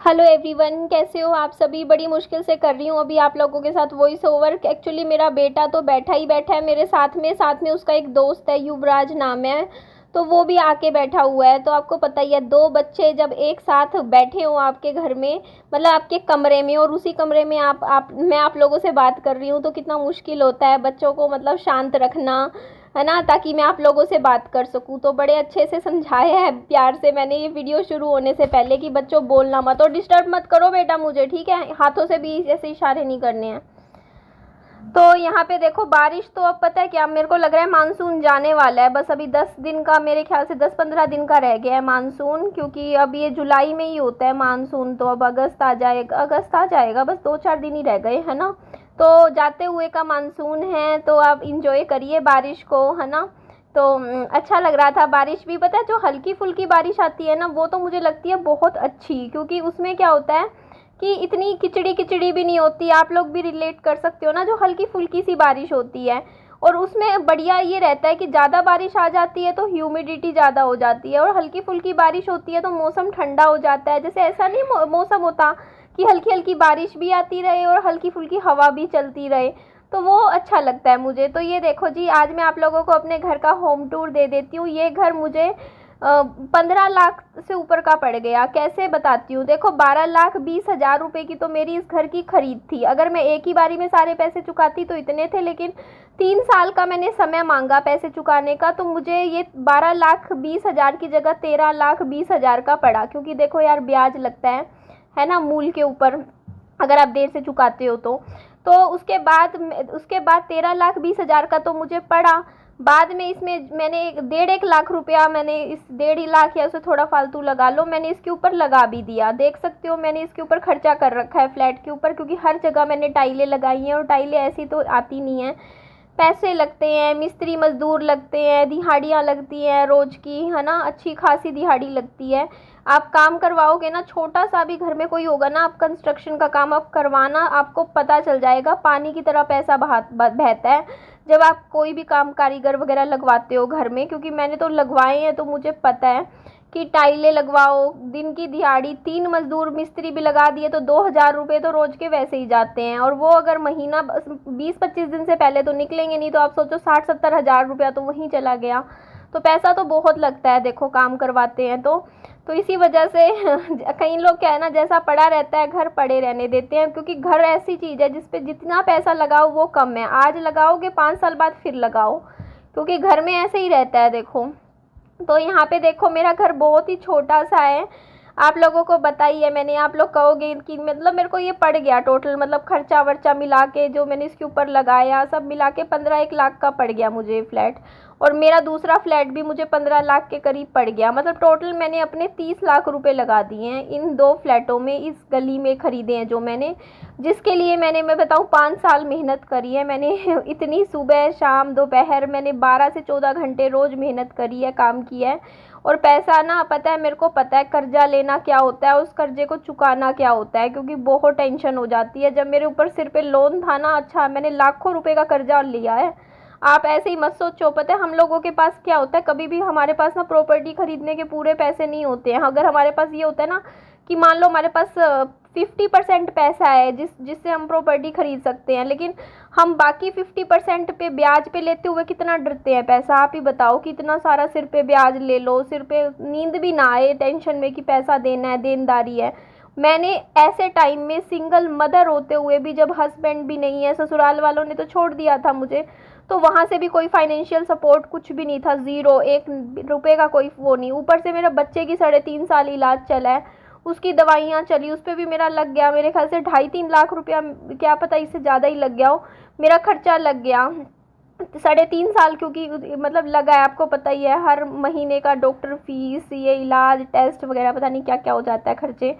Hello everyone, कैसे हो आप सभी। बड़ी मुश्किल से कर रही हूँ अभी आप लोगों के साथ वॉइस ओवर। एक्चुअली मेरा बेटा तो बैठा ही बैठा है मेरे साथ में उसका एक दोस्त है, युवराज नाम है, तो वो भी आके बैठा हुआ है। तो आपको पता ही है, दो बच्चे जब एक साथ बैठे हों आपके घर में, मतलब आपके कमरे में, और उसी कमरे में आप मैं आप लोगों से बात कर रही हूँ, तो कितना मुश्किल होता है बच्चों को मतलब शांत रखना, है ना, ताकि मैं आप लोगों से बात कर सकूं। तो बड़े अच्छे से समझाया है प्यार से मैंने ये वीडियो शुरू होने से पहले कि बच्चों बोलना मत और डिस्टर्ब मत करो बेटा मुझे, ठीक है। हाथों से भी ऐसे इशारे नहीं करने हैं। तो यहाँ पे देखो बारिश, तो अब पता है क्या, मेरे को लग रहा है मानसून जाने वाला है। बस अभी 10 दिन का, मेरे ख्याल से 10-15 दिन का रह गया है मानसून, क्योंकि अब ये जुलाई में ही होता है मानसून। तो अब अगस्त आ जाएगा, बस 2-4 दिन ही रह गए, है ना। तो जाते हुए का मानसून है, तो आप इंजॉय करिए बारिश को, है ना। तो अच्छा लग रहा था बारिश भी। पता है जो हल्की फुल्की बारिश आती है ना, वो तो मुझे लगती है बहुत अच्छी, क्योंकि उसमें क्या होता है कि इतनी किचड़ी किचड़ी भी नहीं होती। आप लोग भी रिलेट कर सकते हो ना, जो हल्की फुल्की सी बारिश होती है। और उसमें बढ़िया ये रहता है कि ज़्यादा बारिश आ जाती है तो ह्यूमिडिटी ज़्यादा हो जाती है, और हल्की फुल्की बारिश होती है तो मौसम ठंडा हो जाता है। जैसे ऐसा नहीं मौसम होता कि हल्की हल्की बारिश भी आती रहे और हल्की फुल्की हवा भी चलती रहे, तो वो अच्छा लगता है मुझे। तो ये देखो जी, आज मैं आप लोगों को अपने घर का होम टूर दे देती हूँ। ये घर मुझे 15 लाख से ऊपर का पड़ गया। कैसे बताती हूँ, देखो 12,20,000 रुपये की तो मेरी इस घर की खरीद थी। अगर मैं एक ही बारी में सारे पैसे चुकाती तो इतने थे, लेकिन 3 साल का मैंने समय मांगा पैसे चुकाने का, तो मुझे ये 12,20,000 की जगह 13,20,000 का पड़ा। क्योंकि देखो यार, ब्याज लगता है ना, मूल के ऊपर, अगर आप देर से चुकाते हो तो उसके बाद 13,20,000 का तो मुझे पड़ा। बाद में इसमें मैंने 1.5 लाख रुपया, मैंने इस 1.5 लाख या उसे थोड़ा फालतू लगा लो, मैंने इसके ऊपर लगा भी दिया। देख सकते हो मैंने इसके ऊपर खर्चा कर रखा है फ्लैट के ऊपर, क्योंकि हर जगह मैंने टाइलें लगाई हैं, और टाइलें ऐसी तो आती नहीं हैं, पैसे लगते हैं, मिस्त्री मजदूर लगते हैं, दिहाड़ियाँ लगती हैं रोज़ की, है ना, अच्छी खासी दिहाड़ी लगती है। आप काम करवाओगे ना, छोटा सा भी घर में कोई होगा ना, आप कंस्ट्रक्शन का काम आप करवाना, आपको पता चल जाएगा पानी की तरह पैसा बहता है जब आप कोई भी काम कारीगर वगैरह लगवाते हो घर में। क्योंकि मैंने तो लगवाए हैं, तो मुझे पता है कि टाइलें लगवाओ, दिन की दिहाड़ी, 3 मजदूर मिस्त्री भी लगा दिए तो 2,000 रुपये तो रोज़ के वैसे ही जाते हैं। और वो अगर महीना 20-25 दिन से पहले तो निकलेंगे नहीं, तो आप सोचो 60-70 हज़ार रुपया तो वहीं चला गया। तो पैसा तो बहुत लगता है देखो, काम करवाते हैं तो इसी वजह से कई लोग क्या है ना, जैसा पड़ा रहता है घर पड़े रहने देते हैं। क्योंकि घर ऐसी चीज़ है जिस पे जितना पैसा लगाओ वो कम है। आज लगाओगे 5 साल बाद फिर लगाओ, क्योंकि घर में ऐसे ही रहता है देखो। तो यहाँ पे देखो मेरा घर बहुत ही छोटा सा है, आप लोगों को बताइए मैंने। आप लोग कहोगे कि मतलब मेरे को ये पड़ गया टोटल, मतलब खर्चा वर्चा मिला के जो मैंने इसके ऊपर लगाया सब मिला के 15-1 लाख का पड़ गया मुझे फ्लैट। और मेरा दूसरा फ्लैट भी मुझे 15 लाख के करीब पड़ गया। मतलब टोटल मैंने अपने 30 लाख रुपए लगा दिए हैं इन 2 फ्लैटों में, इस गली में खरीदे हैं जो मैंने, जिसके लिए मैं बताऊं 5 साल मेहनत करी है मैंने। इतनी सुबह शाम दोपहर मैंने 12 से 14 घंटे रोज़ मेहनत करी है, काम किया है। और पैसा ना, पता है मेरे को पता है कर्जा लेना क्या होता है, उस कर्जे को चुकाना क्या होता है, क्योंकि बहुत टेंशन हो जाती है। जब मेरे ऊपर सिर पे लोन था ना, अच्छा मैंने लाखों रुपए का कर्जा लिया है। आप ऐसे ही मत सोचो। पता है हम लोगों के पास क्या होता है, कभी भी हमारे पास ना प्रॉपर्टी खरीदने के पूरे पैसे नहीं होते हैं। अगर हमारे पास ये होता है ना कि मान लो हमारे पास 50% पैसा है जिससे हम प्रॉपर्टी खरीद सकते हैं, लेकिन हम बाकी 50% पे ब्याज पे लेते हुए कितना डरते हैं पैसा। आप ही बताओ कि इतना सारा सिर पे ब्याज ले लो, सिर पे नींद भी ना आए टेंशन में कि पैसा देना है, देनदारी है। मैंने ऐसे टाइम में सिंगल मदर होते हुए भी, जब हस्बैंड भी नहीं है, ससुराल वालों ने तो छोड़ दिया था मुझे, तो वहाँ से भी कोई फाइनेंशियल सपोर्ट कुछ भी नहीं था, ज़ीरो, 1 रुपये का कोई वो नहीं। ऊपर से मेरा बच्चे की 3.5 साल इलाज चला है, उसकी दवाइयाँ चली, उस पर भी मेरा लग गया मेरे ख्याल से 2.5-3 लाख रुपया, क्या पता इससे ज़्यादा ही लग गया हो, मेरा खर्चा लग गया 3.5 साल। क्योंकि मतलब लगा है, आपको पता ही है, हर महीने का डॉक्टर फीस, ये इलाज, टेस्ट वगैरह, पता नहीं क्या क्या हो जाता है खर्चे,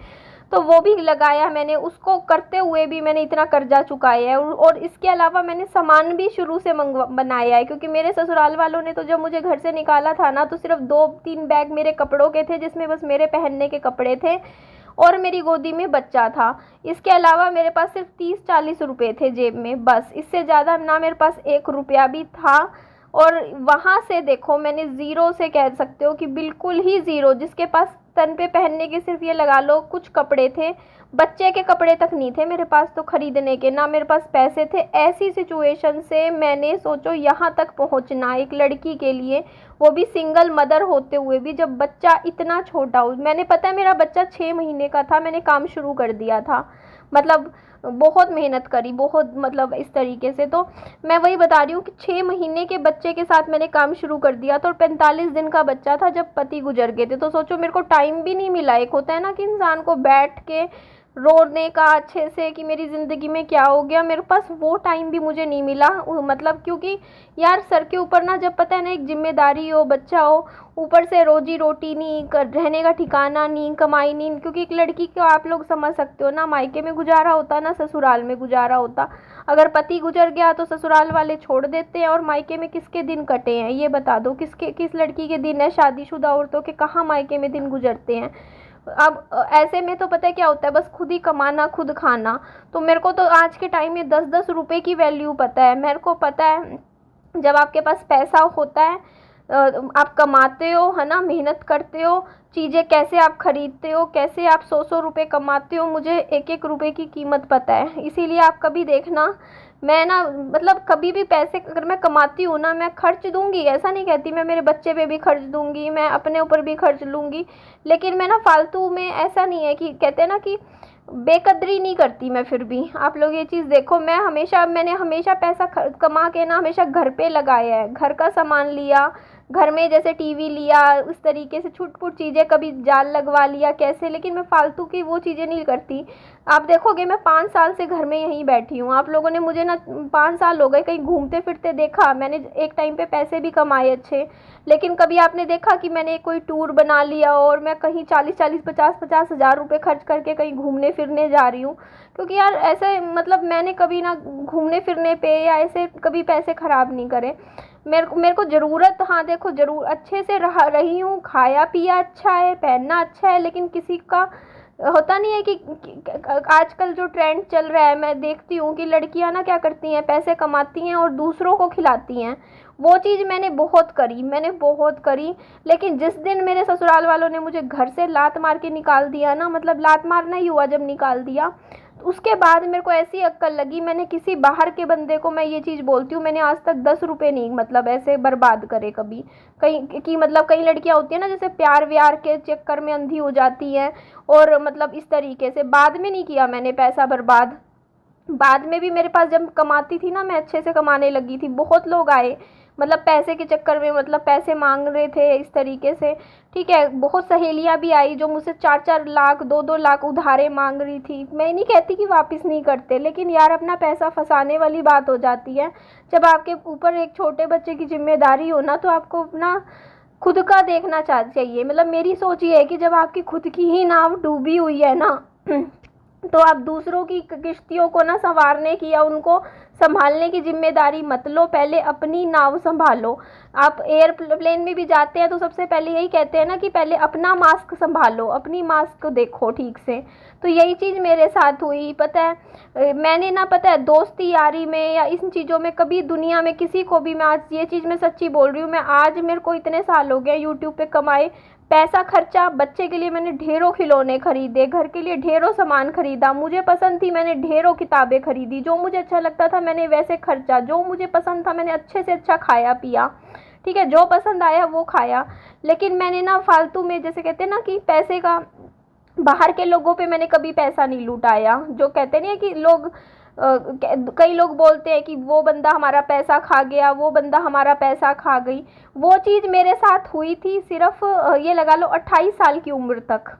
तो वो भी लगाया मैंने। उसको करते हुए भी मैंने इतना कर्जा चुकाया है। और इसके अलावा मैंने सामान भी शुरू से बनाया है, क्योंकि मेरे ससुराल वालों ने तो जब मुझे घर से निकाला था ना, तो सिर्फ 2-3 बैग मेरे कपड़ों के थे, जिसमें बस मेरे पहनने के कपड़े थे और मेरी गोदी में बच्चा था। इसके अलावा मेरे पास सिर्फ 30-40 रुपये थे जेब में, बस। इससे ज़्यादा ना मेरे पास 1 रुपया भी था। और वहाँ से देखो मैंने ज़ीरो से, कह सकते हो कि बिल्कुल ही ज़ीरो, जिसके पास तन पे पहनने के सिर्फ ये लगा लो कुछ कपड़े थे, बच्चे के कपड़े तक नहीं थे मेरे पास तो खरीदने के, ना मेरे पास पैसे थे। ऐसी सिचुएशन से मैंने सोचो यहाँ तक पहुँचना एक लड़की के लिए, वो भी सिंगल मदर होते हुए भी, जब बच्चा इतना छोटा हो। मैंने पता है मेरा बच्चा 6 महीने का था, मैंने काम शुरू कर दिया था, मतलब बहुत मेहनत करी, बहुत मतलब इस तरीके से। तो मैं वही बता रही हूँ कि 6 महीने के बच्चे के साथ मैंने काम शुरू कर दिया था और 45 दिन का बच्चा था जब पति गुजर गए थे। तो सोचो मेरे को टाइम भी नहीं मिला। एक होता है ना कि इंसान को बैठ के रोने का अच्छे से कि मेरी ज़िंदगी में क्या हो गया, मेरे पास वो टाइम भी मुझे नहीं मिला। मतलब क्योंकि यार सर के ऊपर ना, जब पता है ना एक जिम्मेदारी हो, बच्चा हो, ऊपर से रोजी रोटी नहीं, रहने का ठिकाना नहीं, कमाई नहीं, क्योंकि एक लड़की को आप लोग समझ सकते हो ना, मायके में गुजारा होता ना ससुराल में गुजारा होता। अगर पति गुजर गया तो ससुराल वाले छोड़ देते हैं, और मायके में किसके दिन कटे हैं ये बता दो, किस लड़की के दिन है, शादीशुदा औरतों के कहाँ मायके में दिन गुजरते हैं। अब ऐसे में तो पता है क्या होता है, बस खुद ही कमाना खुद खाना। तो मेरे को तो आज के टाइम में 10-10 रुपए की वैल्यू पता है। मेरे को पता है जब आपके पास पैसा होता है, आप कमाते हो है ना, मेहनत करते हो, चीज़ें कैसे आप खरीदते हो, कैसे आप 100-100 रुपये कमाते हो, मुझे 1-1 रुपये की कीमत पता है। इसीलिए आप कभी देखना, मैं ना मतलब कभी भी पैसे अगर मैं कमाती हूँ ना, मैं खर्च दूँगी, ऐसा नहीं कहती, मैं मेरे बच्चे पे भी खर्च दूँगी, मैं अपने ऊपर भी खर्च लूँगी, लेकिन मैं ना फालतू में, ऐसा नहीं है कि कहते हैं ना कि बेकदरी नहीं करती मैं। फिर भी आप लोग ये चीज़ देखो, मैंने हमेशा पैसा कमा के ना हमेशा घर पे लगाया है, घर का सामान लिया, घर में जैसे टीवी लिया, उस तरीके से छुट-पुट चीज़ें, कभी जाल लगवा लिया कैसे, लेकिन मैं फालतू की वो चीज़ें नहीं करती। आप देखोगे मैं 5 साल से घर में यहीं बैठी हूँ, आप लोगों ने मुझे ना 5 साल हो गए कहीं घूमते फिरते देखा। मैंने एक टाइम पे पैसे भी कमाए अच्छे, लेकिन कभी आपने देखा कि मैंने कोई टूर बना लिया और मैं कहीं 40-40, 50-50 हज़ार रुपये खर्च करके कहीं घूमने फिरने जा रही हूँ? क्योंकि यार ऐसे मतलब मैंने कभी ना घूमने फिरने पे या ऐसे कभी पैसे ख़राब नहीं करे। मेरे को ज़रूरत, हाँ देखो ज़रूर अच्छे से रही हूँ, खाया पिया अच्छा है, पहनना अच्छा है, लेकिन किसी का होता नहीं है कि आजकल जो ट्रेंड चल रहा है, मैं देखती हूँ कि लड़कियां ना क्या करती हैं, पैसे कमाती हैं और दूसरों को खिलाती हैं। वो चीज़ मैंने बहुत करी, लेकिन जिस दिन मेरे ससुराल वालों ने मुझे घर से लात मार के निकाल दिया ना, मतलब लात मारना ही हुआ जब निकाल दिया, तो उसके बाद मेरे को ऐसी अक्ल लगी। मैंने किसी बाहर के बंदे को, मैं ये चीज़ बोलती हूँ, मैंने आज तक 10 रुपये नहीं मतलब ऐसे बर्बाद करे कभी कहीं की। मतलब कई लड़कियाँ होती हैं ना जैसे प्यार व्यार के चक्कर में अंधी हो जाती हैं, और मतलब इस तरीके से बाद में नहीं किया मैंने पैसा बर्बाद। बाद में भी मेरे पास जब कमाती थी ना, मैं अच्छे से कमाने लगी थी, बहुत लोग आए मतलब पैसे के चक्कर में, मतलब पैसे मांग रहे थे इस तरीके से, ठीक है। बहुत सहेलियां भी आई जो मुझसे 4-4 लाख 2-2 लाख उधारे मांग रही थी। मैं नहीं कहती कि वापस नहीं करते, लेकिन यार अपना पैसा फंसाने वाली बात हो जाती है। जब आपके ऊपर एक छोटे बच्चे की जिम्मेदारी हो ना, तो आपको अपना खुद का देखना चाहिए। मतलब मेरी सोच ये है कि जब आपकी खुद की ही नाव डूबी हुई है ना, तो आप दूसरों की किश्तियों को ना संवारने की या उनको संभालने की जिम्मेदारी मत लो, पहले अपनी नाव संभालो। आप एयरप्लेन में भी जाते हैं तो सबसे पहले यही कहते हैं ना कि पहले अपना मास्क संभालो, अपनी मास्क को देखो ठीक से। तो यही चीज़ मेरे साथ हुई, पता है मैंने ना, पता है दोस्ती यारी में या इन चीज़ों में कभी दुनिया में किसी को भी, मैं आज ये चीज़ मैं सच्ची बोल रही हूँ, मैं आज मेरे को इतने साल हो गए यूट्यूब पे कमाए, पैसा खर्चा, बच्चे के लिए मैंने ढेरों खिलौने खरीदे, घर के लिए ढेरों सामान खरीदा, मुझे पसंद थी मैंने ढेरों किताबें खरीदी, जो मुझे अच्छा लगता था मैंने वैसे खर्चा, जो मुझे पसंद था मैंने अच्छे से अच्छा खाया पिया, ठीक है, जो पसंद आया वो खाया। लेकिन मैंने ना फालतू में, जैसे कहते हैं ना कि पैसे का, बाहर के लोगों पे मैंने कभी पैसा नहीं लुटाया। जो कहते नहीं है कि लोग कई लोग बोलते हैं कि वो बंदा हमारा पैसा खा गया, वो बंदा हमारा पैसा खा गई, वो चीज़ मेरे साथ हुई थी सिर्फ ये लगा लो 28 साल की उम्र तक।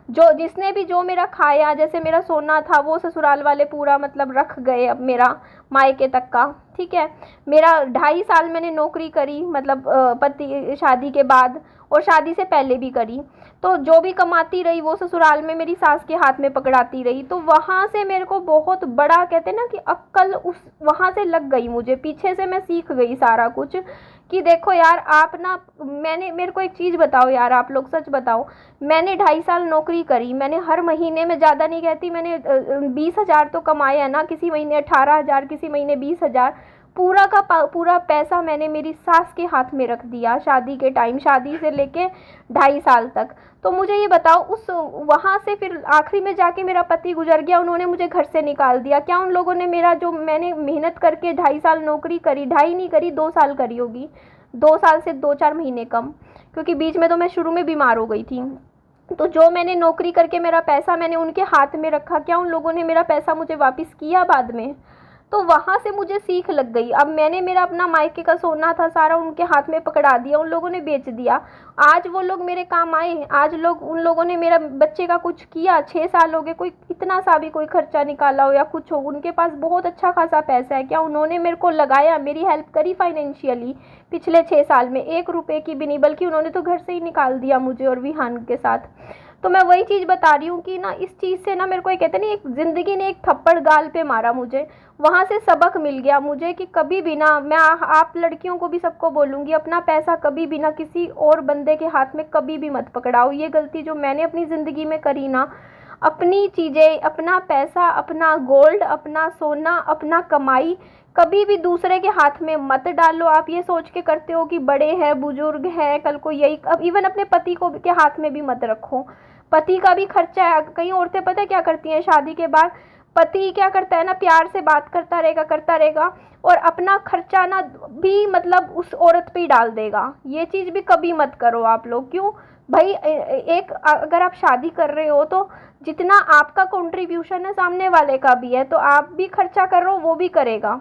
जो जिसने भी जो मेरा खाया, जैसे मेरा सोना था वो ससुराल वाले पूरा मतलब रख गए अब मेरा मायके तक का, ठीक है। मेरा 2.5 साल मैंने नौकरी करी, मतलब पति शादी के बाद और शादी से पहले भी करी, तो जो भी कमाती रही वो ससुराल में मेरी सास के हाथ में पकड़ाती रही। तो वहाँ से मेरे को बहुत बड़ा, कहते हैं ना कि अक्ल उस वहाँ से लग गई मुझे, पीछे से मैं सीख गई सारा कुछ कि देखो यार आप ना, मेरे को एक चीज़ बताओ यार, आप लोग सच बताओ, मैंने 2.5 साल नौकरी करी, मैंने हर महीने में, ज़्यादा नहीं कहती, मैंने 20,000 तो कमाए है ना, किसी महीने 18,000, किसी महीने 20,000, पूरा का पूरा पैसा मैंने मेरी सास के हाथ में रख दिया शादी के टाइम, शादी से लेके 2.5 साल तक। तो मुझे ये बताओ, उस वहाँ से फिर आखिरी में जाके मेरा पति गुजर गया, उन्होंने मुझे घर से निकाल दिया। क्या उन लोगों ने मेरा जो मैंने मेहनत करके 2.5 साल नौकरी करी, 2.5 नहीं करी 2 साल करी होगी, 2 साल से 2-4 महीने कम, क्योंकि बीच में तो मैं शुरू में बीमार हो गई थी। तो जो मैंने नौकरी करके मेरा पैसा मैंने उनके हाथ में रखा, क्या उन लोगों ने मेरा पैसा मुझे वापस किया बाद में? तो वहाँ से मुझे सीख लग गई। अब मैंने मेरा अपना मायके का सोना था सारा उनके हाथ में पकड़ा दिया, उन लोगों ने बेच दिया। आज वो लोग मेरे काम आए, आज उन लोगों ने मेरा बच्चे का कुछ किया, 6 साल हो गए, कोई इतना सा भी कोई खर्चा निकाला हो या कुछ हो, उनके पास बहुत अच्छा खासा पैसा है, क्या उन्होंने मेरे को लगाया, मेरी हेल्प करी फाइनेंशियली पिछले 6 साल में? 1 रुपये की भी नहीं, बल्कि उन्होंने तो घर से ही निकाल दिया मुझे और विहान के साथ। तो मैं वही चीज़ बता रही हूँ कि ना इस चीज़ से ना मेरे को ये कहते नहीं, एक ज़िंदगी ने एक थप्पड़ गाल पे मारा मुझे, वहाँ से सबक मिल गया मुझे कि कभी भी ना, मैं आप लड़कियों को भी सबको बोलूँगी, अपना पैसा कभी भी ना किसी और बंदे के हाथ में कभी भी मत पकड़ाओ। ये गलती जो मैंने अपनी ज़िंदगी में करी ना, अपनी चीज़ें, अपना पैसा, अपना गोल्ड, अपना सोना, अपना कमाई कभी भी दूसरे के हाथ में मत डालो। आप ये सोच के करते हो कि बड़े हैं, बुजुर्ग हैं, कल को यही, अब इवन अपने पति को के हाथ में भी मत रखो। पति का भी खर्चा है। कई औरतें पता है क्या करती हैं, शादी के बाद पति क्या करता है ना, प्यार से बात करता रहेगा और अपना खर्चा ना भी मतलब उस औरत पे ही डाल देगा। ये चीज़ भी कभी मत करो आप लोग। क्यों भाई, एक अगर आप शादी कर रहे हो तो जितना आपका कंट्रीब्यूशन है सामने वाले का भी है, तो आप भी खर्चा कर रहे हो, वो भी करेगा,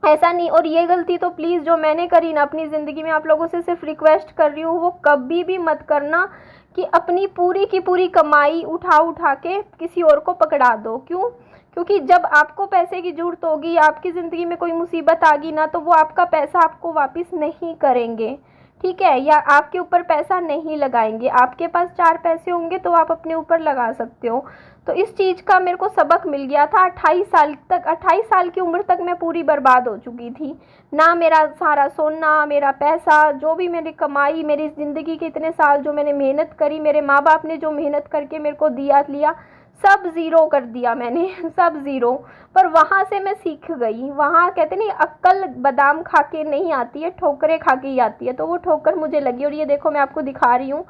ऐसा नहीं। और ये गलती तो प्लीज़ जो मैंने करी ना अपनी ज़िंदगी में, आप लोगों से सिर्फ रिक्वेस्ट कर रही हूँ, वो कभी भी मत करना कि अपनी पूरी की पूरी कमाई उठा के किसी और को पकड़ा दो। क्यों? क्योंकि जब आपको पैसे की ज़रूरत होगी, आपकी ज़िंदगी में कोई मुसीबत आ गई ना, तो वो आपका पैसा आपको वापस नहीं करेंगे, ठीक है? या आपके ऊपर पैसा नहीं लगाएंगे। आपके पास 4 पैसे होंगे तो आप अपने ऊपर लगा सकते हो। तो इस चीज़ का मेरे को सबक मिल गया था। 28 साल तक, 28 साल की उम्र तक मैं पूरी बर्बाद हो चुकी थी ना। मेरा सारा सोना, मेरा पैसा, जो भी मेरी कमाई, मेरी ज़िंदगी के इतने साल जो मैंने मेहनत करी, मेरे माँ बाप ने जो मेहनत करके मेरे को दिया लिया, सब ज़ीरो कर दिया मैंने सब ज़ीरो। पर वहाँ से मैं सीख गई। वहाँ कहते नहीं, अक्ल बादाम खा के नहीं आती है, ठोकरें खा के ही आती है। तो वो ठोकर मुझे लगी। और ये देखो मैं आपको दिखा रही हूँ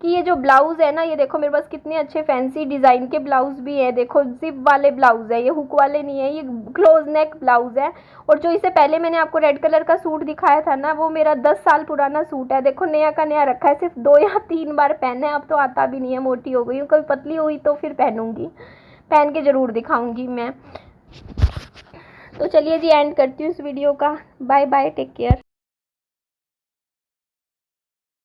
कि ये जो ब्लाउज़ है ना, ये देखो मेरे पास कितने अच्छे फैंसी डिज़ाइन के ब्लाउज़ भी है। देखो जिप वाले ब्लाउज़ है, ये हुक वाले नहीं है, ये क्लोज नेक ब्लाउज़ है। और जो इससे पहले मैंने आपको रेड कलर का सूट दिखाया था ना, वो मेरा 10 साल पुराना सूट है। देखो नया का नया रखा है, सिर्फ 2 या 3 बार पहना है, अब तो आता भी नहीं है, मोटी हो गई हूँ। कभी पतली हुई तो फिर पहनूंगी, पहन के ज़रूर दिखाऊंगी मैं। तो चलिए जी, एंड करती हूँ इस वीडियो का। Bye bye, take care.